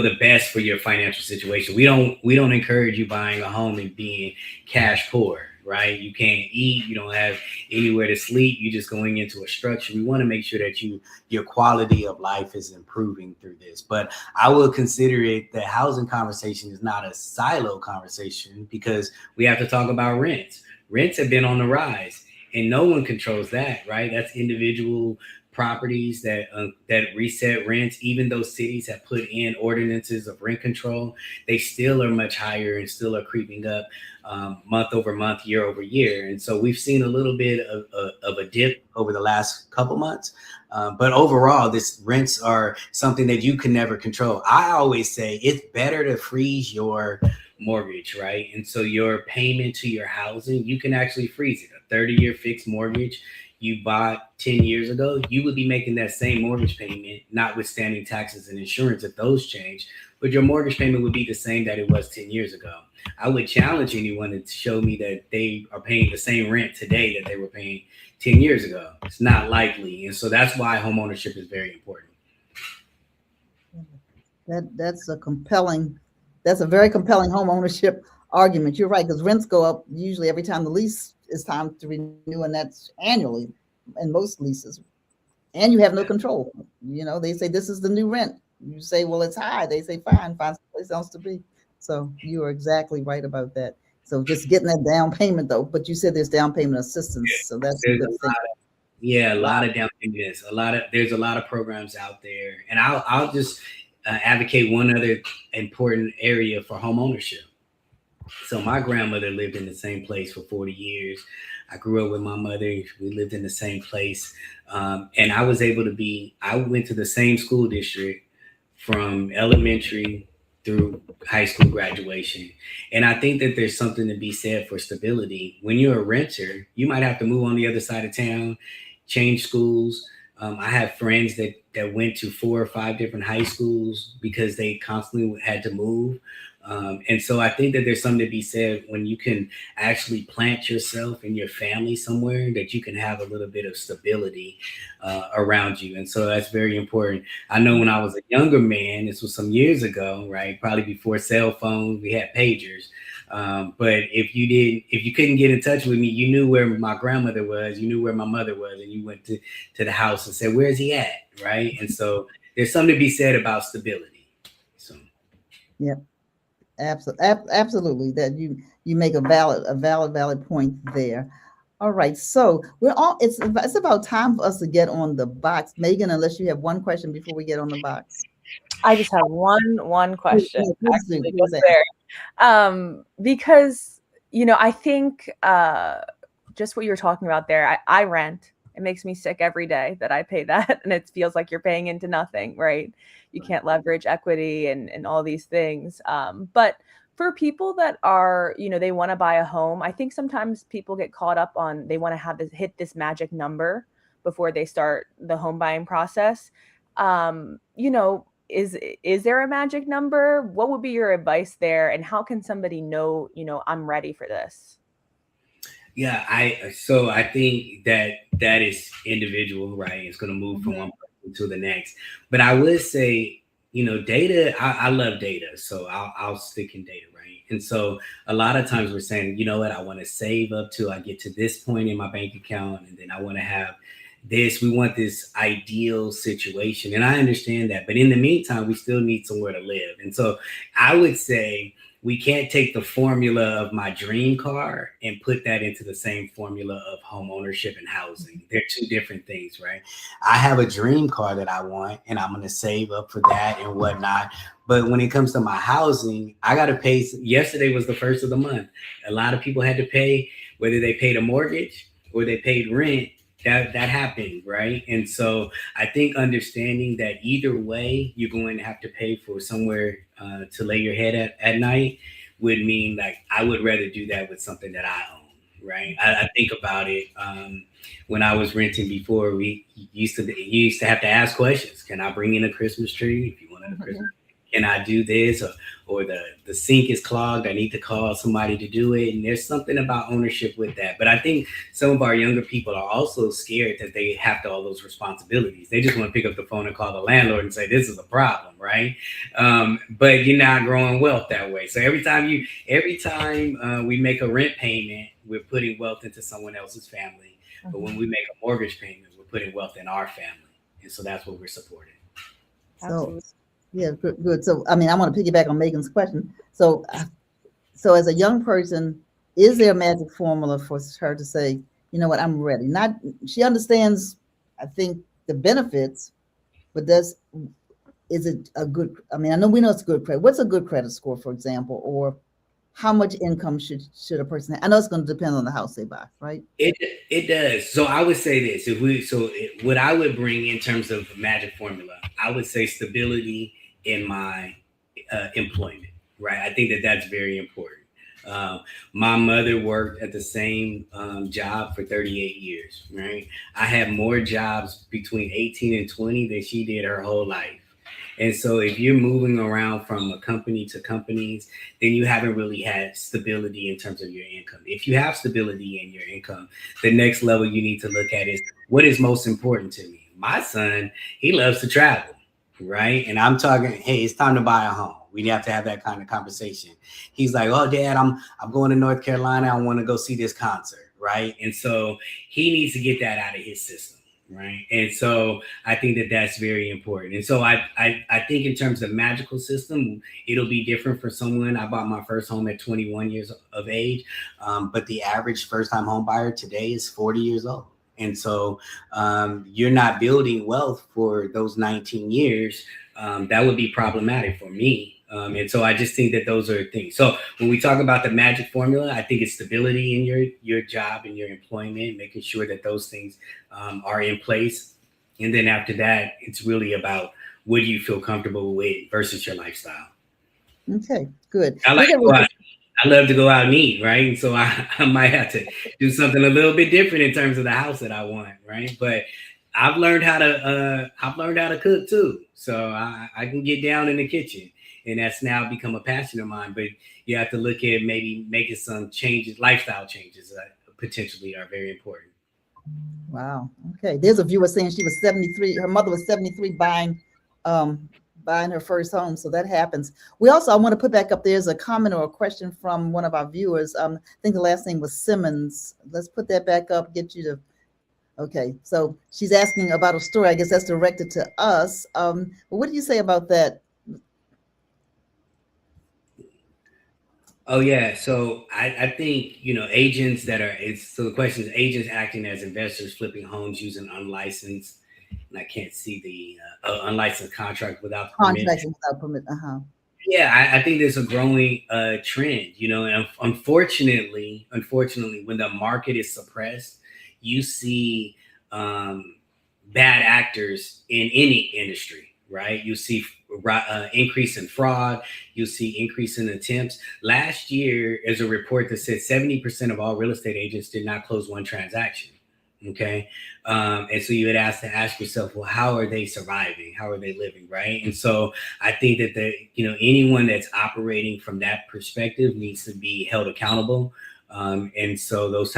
the best for your financial situation. We don't encourage you buying a home and being cash poor. right? You can't eat, you don't have anywhere to sleep, you're just going into a structure. We want to make sure that your quality of life is improving through this. But I will consider it the housing conversation is not a silo conversation, because we have to talk about rents. Rents have been on the rise, and no one controls that, right? That's individual properties that reset rents. Even though cities have put in ordinances of rent control, they still are much higher and still are creeping up month over month, year over year. And so we've seen a little bit of a dip over the last couple months. But overall, this rents are something that you can never control. I always say it's better to freeze your mortgage, right? And so your payment to your housing, you can actually freeze it. A 30-year fixed mortgage you bought 10 years ago, you would be making that same mortgage payment, notwithstanding taxes and insurance if those change, but your mortgage payment would be the same that it was 10 years ago. I would challenge anyone to show me that they are paying the same rent today that they were paying 10 years ago. It's not likely. And so that's why homeownership is very important. That's a very compelling homeownership argument. You're right, because rents go up usually every time the lease is time to renew, and that's annually in most leases. And you have no control. You know, they say this is the new rent. You say, well, it's high. They say, fine, find someplace else to be. So you are exactly right about that. So just getting that down payment, though. But you said there's down payment assistance, so that's a good thing. A lot of down payments. There's a lot of programs out there, and I'll just advocate one other important area for homeownership. So my grandmother lived in the same place for 40 years. I grew up with my mother. We lived in the same place. And I went to the same school district from elementary through high school graduation. And I think that there's something to be said for stability. When you're a renter, you might have to move on the other side of town, change schools. I have friends that went to 4 or 5 different high schools because they constantly had to move. And so I think that there's something to be said when you can actually plant yourself and your family somewhere that you can have a little bit of stability around you. And so that's very important. I know when I was a younger man, this was some years ago, right? Probably before cell phones, we had pagers. But if you couldn't get in touch with me, you knew where my grandmother was, you knew where my mother was, and you went to the house and said, where's he at? Right. And so there's something to be said about stability. So, yeah. Absolutely. That you make a valid point there. All right. So it's about time for us to get on the box. Megan, unless you have one question before we get on the box. I just have one question. Actually, because, you know, I think just what you're talking about there, I rent. It makes me sick every day that I pay that, and it feels like you're paying into nothing, right? You can't leverage equity and all these things. But for people that are, you know, they want to buy a home, I think sometimes people get caught up on, they want to hit this magic number before they start the home buying process. You know, is there a magic number? What would be your advice there? And how can somebody know, you know, I'm ready for this? Yeah, I think that is individual, right? It's going to move from one person to the next. But I would say, you know, data, I love data. So I'll stick in data, right? And so a lot of times we're saying, you know what, I want to save up till I get to this point in my bank account. And then I want to have this, we want this ideal situation. And I understand that. But in the meantime, we still need somewhere to live. And so I would say, we can't take the formula of my dream car and put that into the same formula of home ownership and housing. They're two different things, right? I have a dream car that I want, and I'm going to save up for that and whatnot. But when it comes to my housing, I got to pay. Yesterday was the first of the month. A lot of people had to pay, whether they paid a mortgage or they paid rent. That happened, right? And so I think understanding that either way, you're going to have to pay for somewhere to lay your head at night would mean, like, I would rather do that with something that I own, right? I think about it when I was renting before. You used to have to ask questions. Can I bring in a Christmas tree? If you wanted a Christmas tree, can I do this? Or the sink is clogged. I need to call somebody to do it. And there's something about ownership with that. But I think some of our younger people are also scared that they have to all those responsibilities. They just want to pick up the phone and call the landlord and say, this is a problem, right? But you're not growing wealth that way. So every time we make a rent payment, we're putting wealth into someone else's family. But when we make a mortgage payment, we're putting wealth in our family. And so that's what we're supporting. So, yeah, good. So, I mean, I want to piggyback on Megan's question. So as a young person, is there a magic formula for her to say, you know what, I'm ready? She understands, I think, the benefits, but is it a good, I mean, we know it's a good credit. What's a good credit score, for example, or how much income should a person have? I know it's going to depend on the house they buy, right? It does. So I would say this: what I would bring in terms of magic formula, I would say stability in my employment. Right. I think that's very important. My mother worked at the same job for 38 years. Right. I had more jobs between 18 and 20 than she did her whole life. And so if you're moving around from a company to companies, then you haven't really had stability in terms of your income. If you have stability in your income, the next level you need to look at is what is most important to me. My son, he loves to travel, right? And I'm talking, hey, it's time to buy a home. We have to have that kind of conversation. He's like, oh, Dad, I'm going to North Carolina. I want to go see this concert, right? And so he needs to get that out of his system. Right. And so I think that's very important. And so I think in terms of magical system, it'll be different for someone. I bought my first home at 21 years of age. But the average first time home buyer today is 40 years old. And so you're not building wealth for those 19 years. That would be problematic for me. And so I just think that those are things. So when we talk about the magic formula, I think it's stability in your job and your employment, making sure that those things are in place. And then after that, it's really about what do you feel comfortable with versus your lifestyle. Okay, good. I love to go out and eat, right? And so I might have to do something a little bit different in terms of the house that I want, right? But I've learned how to cook too. So I can get down in the kitchen. And that's now become a passion of mine. But you have to look at maybe making some changes, lifestyle changes that potentially are very important. Wow. Okay. There's a viewer saying she was 73. Her mother was 73 buying her first home. So that happens. I want to put back up, there's a comment or a question from one of our viewers. I think the last name was Simmons. Let's put that back up, get you to. Okay. So she's asking about a story. I guess that's directed to us. But what do you say about that? Oh yeah, so I think agents so the question is agents acting as investors flipping homes using unlicensed, and I can't see the unlicensed contract without permit. Yeah, I think there's a growing trend, and unfortunately, when the market is suppressed, you see bad actors in any industry. Right. You see increase in fraud. You see increase in attempts. Last year, there's a report that said 70% of all real estate agents did not close one transaction. Okay. And so you would have to ask yourself, well, how are they surviving? How are they living? Right. And so I think that anyone that's operating from that perspective needs to be held accountable. And so there's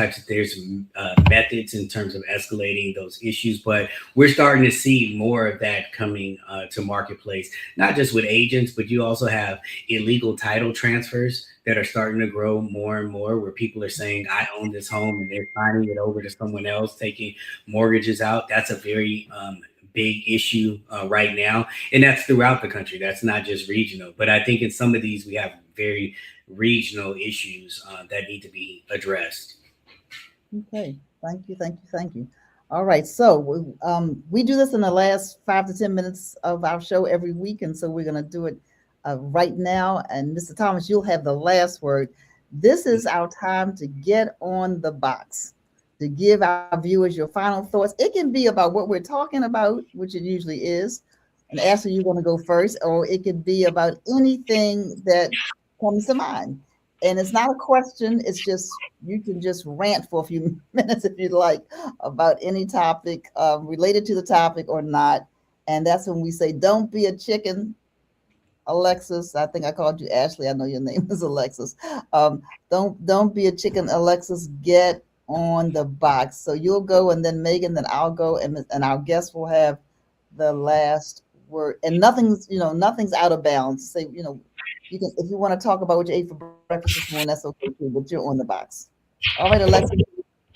methods in terms of escalating those issues, but we're starting to see more of that coming to marketplace, not just with agents, but you also have illegal title transfers that are starting to grow more and more, where people are saying, I own this home, and they're signing it over to someone else, taking mortgages out. That's a very big issue right now. And that's throughout the country. That's not just regional. But I think in some of these, we have very regional issues that need to be addressed. Okay, thank you. All right, so we do this in the last 5 to 10 minutes of our show every week, and so we're going to do it right now. And Mr. Thomas, you'll have the last word. This is our time to get on the box, to give our viewers your final thoughts. It can be about what we're talking about, which it usually is, and Ashley, you're going to go first, or it could be about anything that comes to mind. And it's not a question, it's just, you can just rant for a few minutes if you'd like about any topic related to the topic or not. And that's when we say, don't be a chicken, Alexis. I think I called you Ashley. I know your name is Alexis. Don't be a chicken, Alexis. Get on the box. So you'll go, and then Megan, then I'll go, and our guest will have the last word. And nothing's out of bounds. Say, you can, if you want to talk about what you ate for breakfast this morning, that's okay too. But you're on the box. All right, Alexis,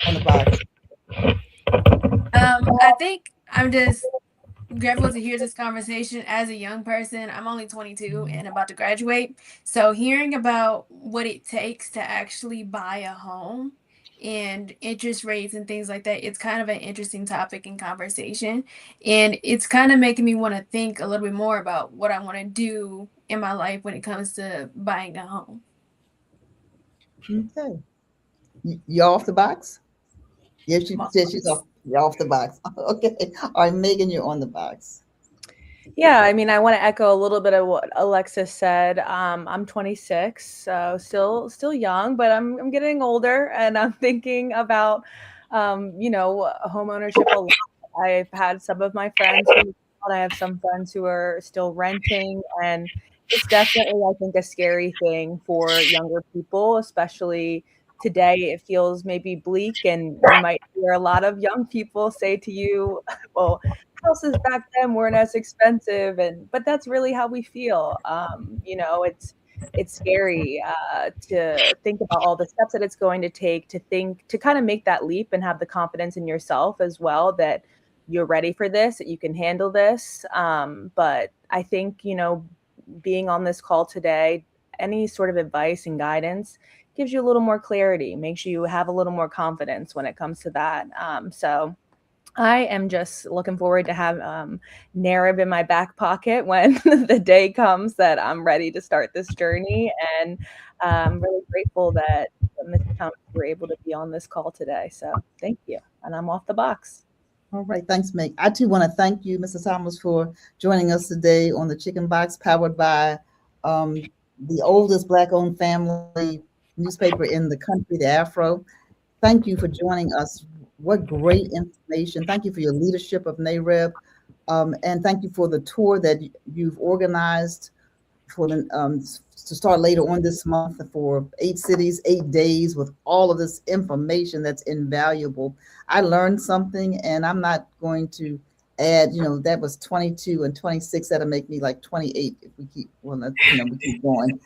on the box. I think I'm just grateful to hear this conversation as a young person. I'm only 22 and about to graduate. So hearing about what it takes to actually buy a home and interest rates and things like that, it's kind of an interesting topic and conversation. And it's kind of making me want to think a little bit more about what I want to do in my life when it comes to buying a home. Okay. You off the box? Yes, she said she's off. You're off the box. Okay. All right, Megan, you're on the box. Yeah, I mean, I want to echo a little bit of what Alexis said. I'm 26, so still young, but I'm getting older, and I'm thinking about, home ownership a lot. I've had some of my friends who, I have some friends who are still renting, and it's definitely, I think, a scary thing for younger people, especially today. It feels maybe bleak, and you might hear a lot of young people say to you, well, houses back then weren't as expensive, but that's really how we feel. It's scary to think about all the steps that it's going to take to kind of make that leap and have the confidence in yourself as well that you're ready for this, that you can handle this. But I think, being on this call today, any sort of advice and guidance gives you a little more clarity, makes you have a little more confidence when it comes to that. So I am just looking forward to have NAREB in my back pocket when the day comes that I'm ready to start this journey. And I'm really grateful that Mr. Thomas were able to be on this call today. So thank you. And I'm off the box. All right. Thanks, Meg. I too want to thank you, Mr. Thomas, for joining us today on the Chicken Box, powered by the oldest Black-owned family newspaper in the country, the Afro. Thank you for joining us. What great information. Thank you for your leadership of NAREB. And thank you for the tour that you've organized for to start later on this month for 8 cities, 8 days with all of this information that's invaluable. I learned something, and I'm not going to add, that was 22 and 26. That'll make me like 28 if we keep, we keep going.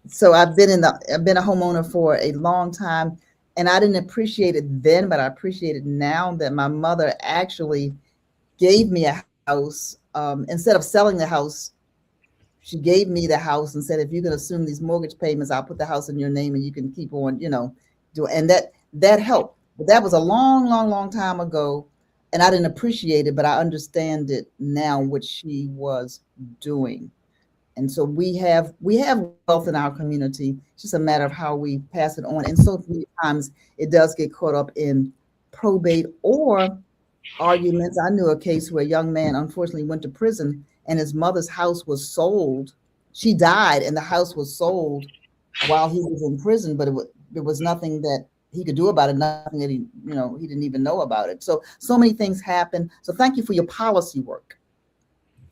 So I've been a homeowner for a long time, and I didn't appreciate it then, but I appreciate it now that my mother actually gave me a house. Instead of selling the house, she gave me the house and said, if you can assume these mortgage payments, I'll put the house in your name and you can keep on, and that helped. But that was a long, long, long time ago, and I didn't appreciate it, but I understand it now, what she was doing. And so we have wealth in our community. It's just a matter of how we pass it on. And so many times it does get caught up in probate or arguments. I knew a case where a young man unfortunately went to prison, and his mother's house was sold. She died, and the house was sold while he was in prison, but there was nothing that he could do about it. Nothing that he didn't even know about it. So many things happen. So thank you for your policy work.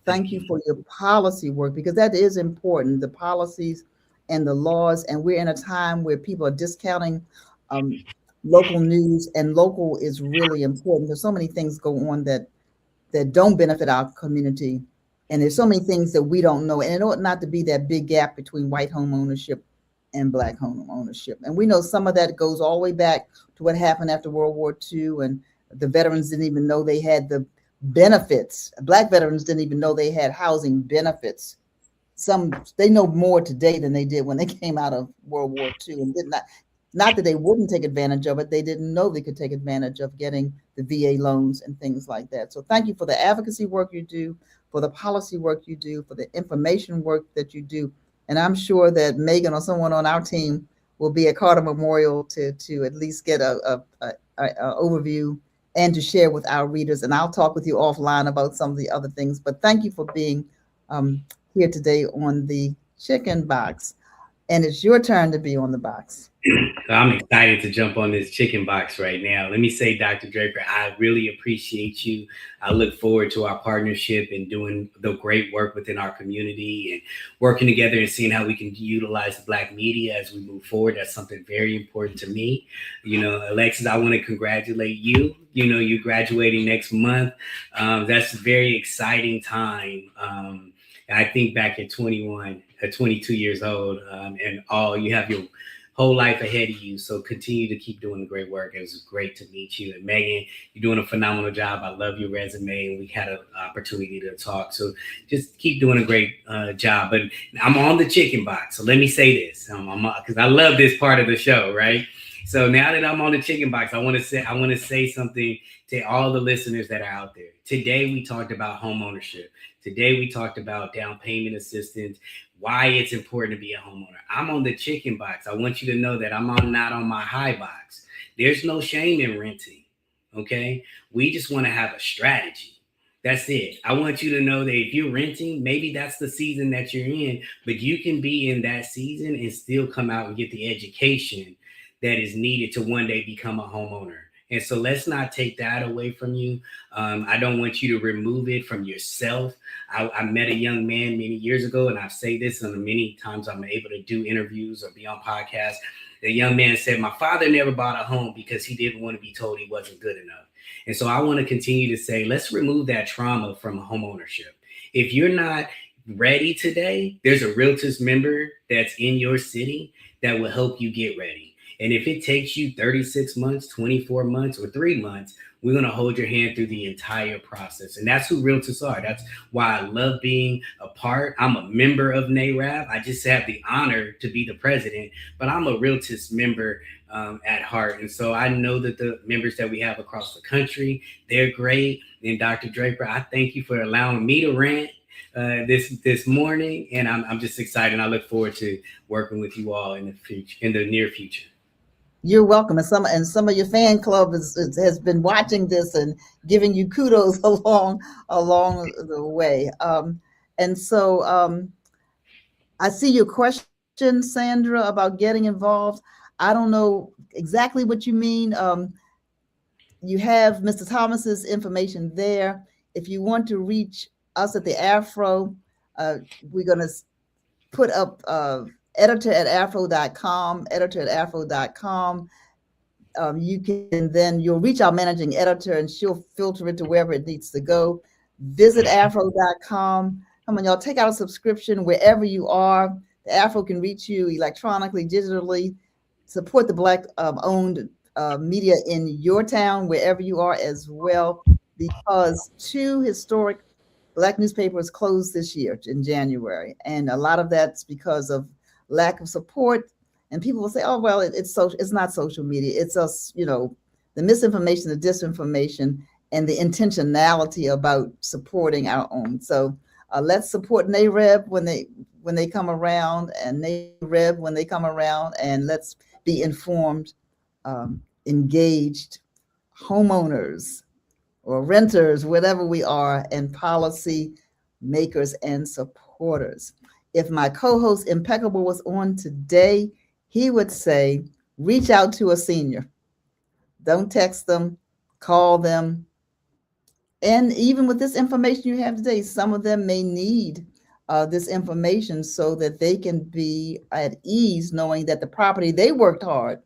Thank you for your policy work, because that is important, the policies and the laws. And we're in a time where people are discounting local news, and local is really important. There's so many things go on that don't benefit our community. And there's so many things that we don't know. And it ought not to be that big gap between white home ownership and Black home ownership. And we know some of that goes all the way back to what happened after World War II. And the veterans didn't even know they had the benefits. Black veterans didn't even know they had housing benefits. They know more today than they did when they came out of World War II, and did not that they wouldn't take advantage of it. They didn't know they could take advantage of getting the VA loans and things like that. So thank you for the advocacy work you do, for the policy work you do, for the information work that you do. And I'm sure that Megan or someone on our team will be at Carter Memorial to at least get a overview and to share with our readers. And I'll talk with you offline about some of the other things. But thank you for being here today on the Chicken Box. and it's your turn to be on the box. I'm excited to jump on this chicken box right now. Let me say, Dr. Draper, I really appreciate you. I look forward to our partnership and doing the great work within our community and working together and seeing how we can utilize the Black media as we move forward. That's something very important to me. You know, Alexis, I want to congratulate you. You know, you're graduating next month. That's a very exciting time. I think back at 22 years old, and you have your whole life ahead of you. So continue to keep doing the great work. It was great to meet you. And Megan, you're doing a phenomenal job. I love your resume, and we had an opportunity to talk. So just keep doing a great job. But I'm on the chicken box. So let me say this, because I love this part of the show, right? So now that I'm on the chicken box, I want to say something to all the listeners that are out there. Today, we talked about home ownership. Today, we talked about down payment assistance, why it's important to be a homeowner. I'm on the chicken box. I want you to know that I'm not on my high box. There's no shame in renting, okay? We just want to have a strategy. That's it. I want you to know that if you're renting, maybe that's the season that you're in, but you can be in that season and still come out and get the education that is needed to one day become a homeowner. And so let's not take that away from you. I don't want you to remove it from yourself. I met a young man many years ago, and I say this, and many times I'm able to do interviews or be on podcasts. The young man said, my father never bought a home because he didn't want to be told he wasn't good enough. And so I want to continue to say, let's remove that trauma from home ownership. If you're not ready today, there's a Realtors member that's in your city that will help you get ready. And if it takes you 36 months, 24 months, or 3 months, we're going to hold your hand through the entire process. And that's who Realtors are. That's why I love being a part. I'm a member of NAREB. I just have the honor to be the president, but I'm a Realtors member at heart. And so I know that the members that we have across the country, they're great. And Dr. Draper, I thank you for allowing me to rant this morning. And I'm just excited. And I look forward to working with you all in the near future. You're welcome. And some of your fan club has been watching this and giving you kudos along the way. And so I see your question, Sandra, about getting involved. I don't know exactly what you mean. You have Mr. Thomas's information there. If you want to reach us at the Afro, we're going to put up editor@afro.com. You'll reach our managing editor and she'll filter it to wherever it needs to go. Visit afro.com. Come on, y'all, take out a subscription wherever you are. The Afro can reach you electronically, digitally. Support the Black owned media in your town, wherever you are as well, because 2 historic Black newspapers closed this year in January. And a lot of that's because of lack of support. And people will say, oh, well, it's not social media. It's us, the misinformation, the disinformation, and the intentionality about supporting our own. So let's support NAREB when they come around, and NAREB when they come around, and let's be informed, engaged homeowners or renters, whatever we are, and policy makers and supporters. If my co-host Impeccable was on today, he would say, reach out to a senior. Don't text them, call them. And even with this information you have today, some of them may need this information so that they can be at ease knowing that the property they worked hard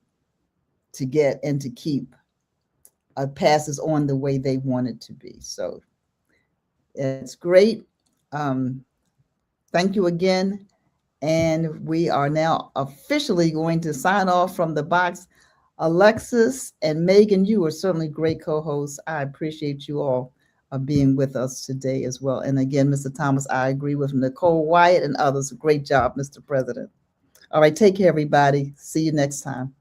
to get and to keep passes on the way they want it to be. So it's great. Thank you again. And we are now officially going to sign off from the box. Alexis and Megan, you are certainly great co-hosts. I appreciate you all being with us today as well. And again, Mr. Thomas, I agree with Nicole Wyatt and others. Great job, Mr. President. All right, take care, everybody. See you next time.